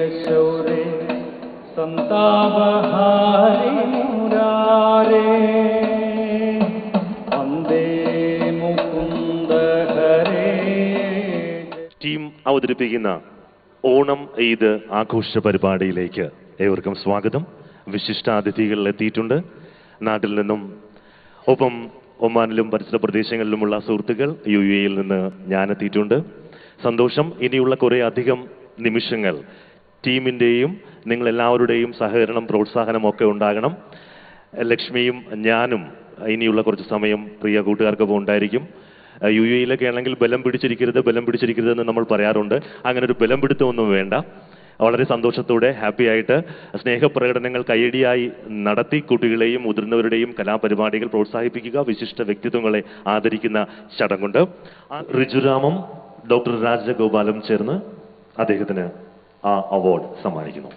शौरे संतापहारी मुरारे वन्दे मुकुन्द हरे. ടീം അവതരിപ്പിക്കുന്ന ഓണം ഈദ് ആഘോഷ പരിപാടിയിലേക്ക് ഏവർക്കും സ്വാഗതം. വിശിഷ്ടാതിഥികൾ എത്തിയിട്ടുണ്ട്. നാട്ടിൽ നിന്നും ഒപ്പം ഒമാനിലും പരിസര പ്രദേശങ്ങളിലുമുള്ള സുഹൃത്തുക്കൾ, UAE-യിൽ നിന്ന് ഞാൻ എത്തിയിട്ടുണ്ട്. സന്തോഷം. ഇനിയുള്ള കുറേ അധികം നിമിഷങ്ങൾ ടീമിൻ്റെയും നിങ്ങളെല്ലാവരുടെയും സഹകരണം, പ്രോത്സാഹനമൊക്കെ ഉണ്ടാകണം. ലക്ഷ്മിയും ഞാനും ഇനിയുള്ള കുറച്ച് സമയം പ്രിയ കൂട്ടുകാർക്കൊപ്പം ഉണ്ടായിരിക്കും. UAE-യിലൊക്കെ ആണെങ്കിൽ ബലം പിടിച്ചിരിക്കരുതെന്ന് നമ്മൾ പറയാറുണ്ട്. അങ്ങനെ ഒരു ബലം പിടുത്തമൊന്നും വേണ്ട. വളരെ സന്തോഷത്തോടെ ഹാപ്പി ആയിട്ട് സ്നേഹപ്രകടനങ്ങൾ കയ്യടിയായി നടത്തി കുട്ടികളെയും മുതിർന്നവരുടെയും കലാപരിപാടികൾ പ്രോത്സാഹിപ്പിക്കുക. വിശിഷ്ട വ്യക്തിത്വങ്ങളെ ആദരിക്കുന്ന ചടങ്ങുണ്ട്. റിജുരാമും ഡോക്ടർ രാജഗോപാലും ചേർന്ന് അദ്ദേഹത്തിന് ആ അവാർഡ് സമ്മാനിക്കുന്നു.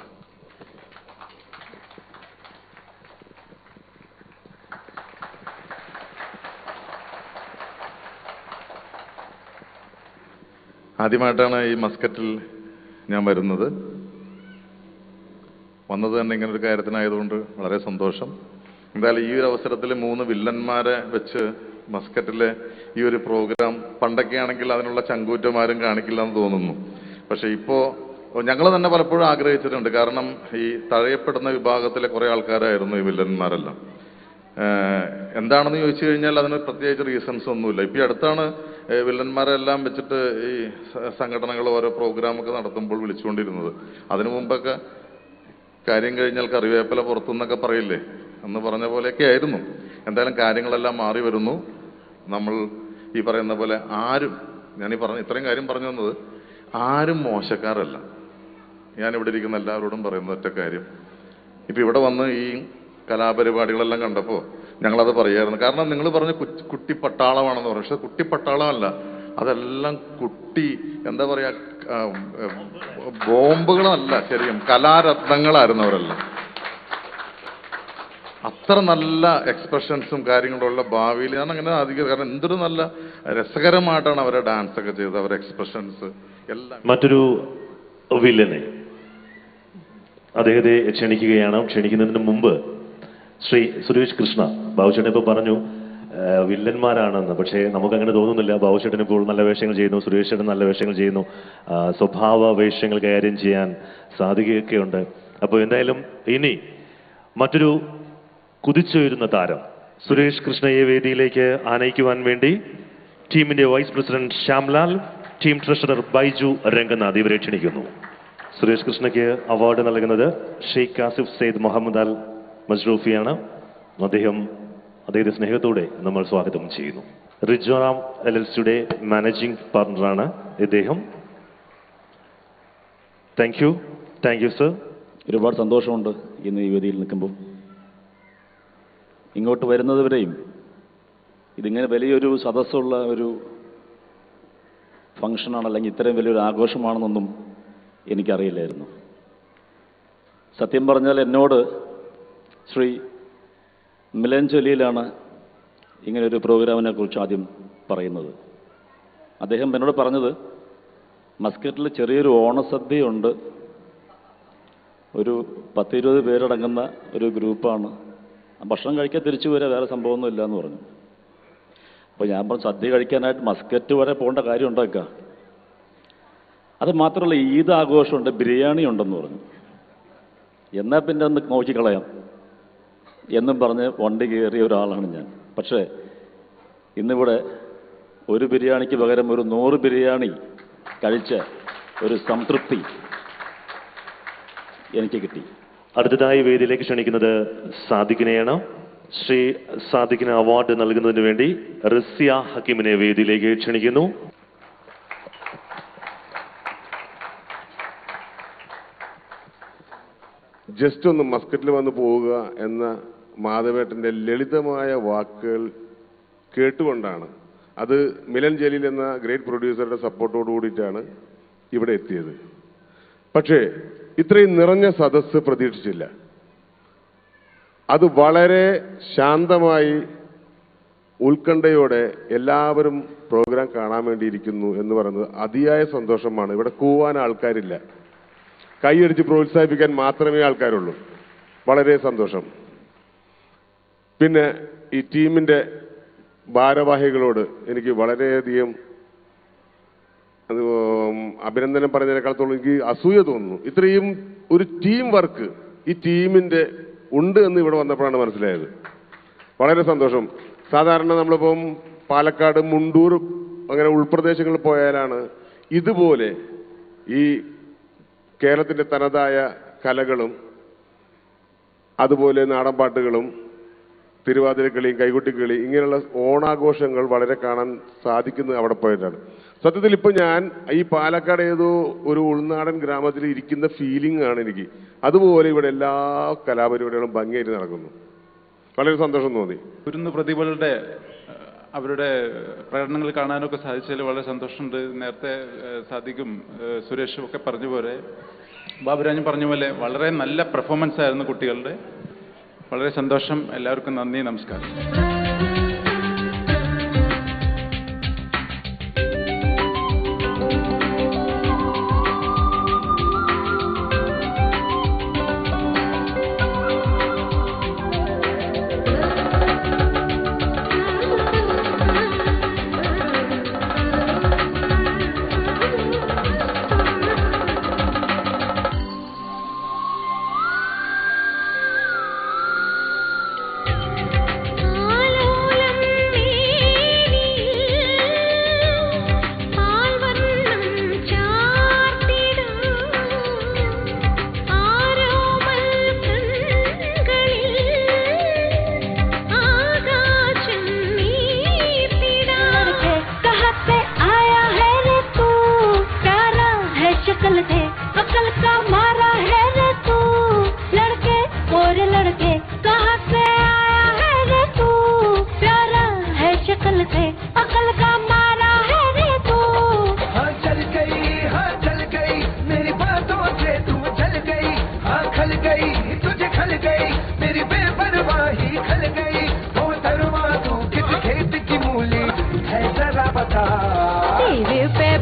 ആദ്യമായിട്ടാണ് ഈ മസ്കറ്റിൽ ഞാൻ വരുന്നത്. വന്നത് തന്നെ ഇങ്ങനൊരു കാര്യത്തിനായതുകൊണ്ട് വളരെ സന്തോഷം. എന്തായാലും ഈ ഒരു അവസരത്തിൽ 3 വില്ലന്മാരെ വെച്ച് മസ്കറ്റിലെ ഈ ഒരു പ്രോഗ്രാം, പണ്ടൊക്കെ ആണെങ്കിൽ അതിനുള്ള ചങ്കൂറ്റമാരും കാണിക്കില്ല എന്ന് തോന്നുന്നു. പക്ഷെ ഇപ്പോൾ ഞങ്ങൾ തന്നെ പലപ്പോഴും ആഗ്രഹിച്ചിട്ടുണ്ട്. കാരണം ഈ തഴയപ്പെടുന്ന വിഭാഗത്തിലെ കുറേ ആൾക്കാരായിരുന്നു ഈ വില്ലന്മാരെല്ലാം. എന്താണെന്ന് ചോദിച്ചു കഴിഞ്ഞാൽ അതിന് പ്രത്യേകിച്ച് റീസൺസ് ഒന്നുമില്ല. ഇപ്പം ഈ അടുത്താണ് വില്ലന്മാരെല്ലാം വെച്ചിട്ട് ഈ സംഘടനകൾ ഓരോ പ്രോഗ്രാമൊക്കെ നടത്തുമ്പോൾ വിളിച്ചുകൊണ്ടിരുന്നത്. അതിനു മുമ്പൊക്കെ കാര്യം കഴിഞ്ഞാൽ കറിവേപ്പില പുറത്തുനിന്നൊക്കെ പറയില്ലേ, എന്ന് പറഞ്ഞ പോലെയൊക്കെ ആയിരുന്നു. എന്തായാലും കാര്യങ്ങളെല്ലാം മാറി വരുന്നു. നമ്മൾ ഈ പറയുന്ന പോലെ ആരും, ഇത്രയും കാര്യം പറഞ്ഞു തന്നത്, ആരും മോശക്കാരല്ല. ഞാനിവിടെ ഇരിക്കുന്ന എല്ലാവരോടും പറയുന്ന ഒറ്റ കാര്യം, ഇപ്പം ഇവിടെ വന്ന് ഈ കലാപരിപാടികളെല്ലാം കണ്ടപ്പോൾ ഞങ്ങളത് പറയായിരുന്നു. കാരണം നിങ്ങൾ പറഞ്ഞ കുട്ടി പട്ടാളമാണെന്ന് പറഞ്ഞു. പക്ഷെ കുട്ടി പട്ടാളമല്ല, അതെല്ലാം കുട്ടി എന്താ പറയാ, ബോംബുകളല്ല, ശരിക്കും കലാരത്നങ്ങളായിരുന്നു അവരെല്ലാം. അത്ര നല്ല എക്സ്പ്രഷൻസും കാര്യങ്ങളുള്ള ഭാവിയിൽ ഞാൻ അങ്ങനെ അധികം, കാരണം എന്തൊരു നല്ല രസകരമായിട്ടാണ് അവരെ ഡാൻസ് ഒക്കെ ചെയ്തത്, അവരുടെ എക്സ്പ്രഷൻസ് എല്ലാം. മറ്റൊരു വില്ലനെ അദ്ദേഹത്തെ ക്ഷണിക്കുകയാണ്. ക്ഷണിക്കുന്നതിന് മുമ്പ് ശ്രീ സുരേഷ് കൃഷ്ണ, ബാബുചേട്ടൻ ഇപ്പോൾ പറഞ്ഞു വില്ലന്മാരാണെന്ന്. പക്ഷേ നമുക്കങ്ങനെ തോന്നുന്നില്ല. ബാബുചേട്ടൻ ഇപ്പോൾ നല്ല വേഷങ്ങൾ ചെയ്യുന്നു, സുരേഷ് ചേട്ടൻ നല്ല വേഷങ്ങൾ ചെയ്യുന്നു, സ്വഭാവ വേഷങ്ങൾ കൈകാര്യം ചെയ്യാൻ സാധിക്കുകയൊക്കെയുണ്ട്. അപ്പോൾ എന്തായാലും ഇനി മറ്റൊരു കുതിച്ചുയരുന്ന താരം സുരേഷ് കൃഷ്ണയെ വേദിയിലേക്ക് ആനയിക്കുവാൻ വേണ്ടി ടീമിന്റെ vice president Shyamlal, team treasurer Baiju Ranganath ഇവരെ ക്ഷണിക്കുന്നു. സുരേഷ് കൃഷ്ണയ്ക്ക് അവാർഡ് നൽകുന്നത് ഷെയ്ഖ് ആസിഫ് സെയ്ദ് മുഹമ്മദ് അൽ മജ്റൂഫിയാണ്. അദ്ദേഹത്തെ സ്നേഹത്തോടെ നമ്മൾ സ്വാഗതം ചെയ്യുന്നു. റിജോറാം LLCയുടെ മാനേജിംഗ് പാർട്ണറാണ് ഇദ്ദേഹം. Thank you sir. ഒരുപാട് സന്തോഷമുണ്ട് ഇന്ന് ഈ വേദിയിൽ നിൽക്കുമ്പോൾ. ഇങ്ങോട്ട് വരുന്നത് വരെയും ഇതിങ്ങനെ വലിയൊരു സദസ്സുള്ള ഒരു ഫംഗ്ഷനാണ്, അല്ലെങ്കിൽ ഇത്രയും വലിയൊരു ആഘോഷമാണെന്നൊന്നും എനിക്കറിയില്ലായിരുന്നു. സത്യം പറഞ്ഞാൽ എന്നോട് ശ്രീ മിലൻ ജലീലാണ് ഇങ്ങനൊരു പ്രോഗ്രാമിനെ കുറിച്ച് ആദ്യം പറയുന്നത്. അദ്ദേഹം എന്നോട് പറഞ്ഞത് മസ്കറ്റിൽ ചെറിയൊരു ഓണസദ്യയുണ്ട്, ഒരു 10-20 പേരടങ്ങുന്ന ഒരു ഗ്രൂപ്പാണ്, ഭക്ഷണം കഴിക്കാൻ തിരിച്ചു വരാൻ വേറെ സംഭവമൊന്നും ഇല്ല എന്ന് പറഞ്ഞു. അപ്പോൾ ഞാൻ പറഞ്ഞു സദ്യ കഴിക്കാനായിട്ട് മസ്കറ്റ് വരെ പോകേണ്ട കാര്യം ഉണ്ടാക്കുക. അത് മാത്രമല്ല ഈദ് ആഘോഷമുണ്ട്, ബിരിയാണി ഉണ്ടെന്ന് പറഞ്ഞു. എന്നാൽ പിന്നെ ഒന്ന് നോക്കിക്കളയാം എന്നും പറഞ്ഞ് വണ്ടി കയറിയ ഒരാളാണ് ഞാൻ. പക്ഷേ ഇന്നിവിടെ ഒരു ബിരിയാണിക്ക് പകരം ഒരു 100 ബിരിയാണി കഴിച്ച ഒരു സംതൃപ്തി എനിക്ക് കിട്ടി. അടുത്തതായി വേദിയിലേക്ക് ക്ഷണിക്കുന്നത് സാദിഖിനെയാണ്. ശ്രീ സാദിഖിന് അവാർഡ് നൽകുന്നതിന് വേണ്ടി റസിയ ഹക്കീമിനെ വേദിയിലേക്ക് ക്ഷണിക്കുന്നു. ജസ്റ്റ് ഒന്ന് മസ്കറ്റിൽ വന്ന് പോവുക എന്ന മാധവേട്ടൻ്റെ ലളിതമായ വാക്കുകൾ കേട്ടുകൊണ്ടാണ്, അത് മിലൻ ജലീൽ എന്ന ഗ്രേറ്റ് പ്രൊഡ്യൂസറുടെ സപ്പോർട്ടോട് കൂടിയിട്ടാണ് ഇവിടെ എത്തിയത്. പക്ഷേ ഇത്രയും നിറഞ്ഞ സദസ്സ് പ്രതീക്ഷിച്ചില്ല. അത് വളരെ ശാന്തമായി ഉത്കണ്ഠയോടെ എല്ലാവരും പ്രോഗ്രാം കാണാൻ വേണ്ടിയിരിക്കുന്നു എന്ന് പറയുന്നത് അതിയായ സന്തോഷമാണ്. ഇവിടെ കൂവാൻ ആൾക്കാരില്ല. കൈയടിച്ച് പ്രോത്സാഹിപ്പിക്കാൻ മാത്രമേ ആൾക്കാരുള്ളൂ. വളരെ സന്തോഷം. പിന്നെ ഈ ടീമിൻ്റെ ഭാരവാഹികളോട് എനിക്ക് വളരെയധികം അഭിനന്ദനം പറഞ്ഞതിനേക്കാളത്തോളം എനിക്ക് അസൂയ തോന്നുന്നു. ഇത്രയും ഒരു ടീം വർക്ക് ഈ ടീമിൻ്റെ ഉണ്ട് എന്ന് ഇവിടെ വന്നപ്പോഴാണ് മനസ്സിലായത്. വളരെ സന്തോഷം. സാധാരണ നമ്മളിപ്പം പാലക്കാട്, മുണ്ടൂർ അങ്ങനെ ഉൾപ്രദേശങ്ങളിൽ പോയാലാണ് ഇതുപോലെ ഈ കേരളത്തിൻ്റെ തനതായ കലകളും അതുപോലെ നാടൻപാട്ടുകളും തിരുവാതിരക്കളിയും കൈകൊട്ടിക്കളി ഇങ്ങനെയുള്ള ഓണാഘോഷങ്ങൾ വളരെ കാണാൻ സാധിക്കുന്നത് അവിടെ പോയിട്ടാണ്. സത്യത്തിൽ ഇപ്പോൾ ഞാൻ ഈ പാലക്കാട് ഏതോ ഒരു ഉൾനാടൻ ഗ്രാമത്തിൽ ഇരിക്കുന്ന ഫീലിംഗ് ആണ് എനിക്ക്. അതുപോലെ ഇവിടെ എല്ലാ കലാപരിപാടികളും ഭംഗിയായിട്ട് നടക്കുന്നു. വളരെ സന്തോഷം തോന്നി. കുരുന്ന് പ്രതിഭകളുടെ അവരുടെ പ്രകടനങ്ങൾ കാണാനൊക്കെ സാധിച്ചതിൽ വളരെ സന്തോഷമുണ്ട്. നേരത്തെ സാദിഖും സുരേഷും ഒക്കെ പറഞ്ഞ പോലെ, ബാബുരാജും പറഞ്ഞ പോലെ വളരെ നല്ല പെർഫോമൻസ് ആയിരുന്നു കുട്ടികളുടെ. വളരെ സന്തോഷം. എല്ലാവർക്കും നന്ദി, നമസ്കാരം.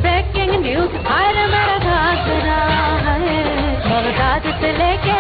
ब्रेकिंग न्यूज हर मेरा घाघरा है, नवजात से लेके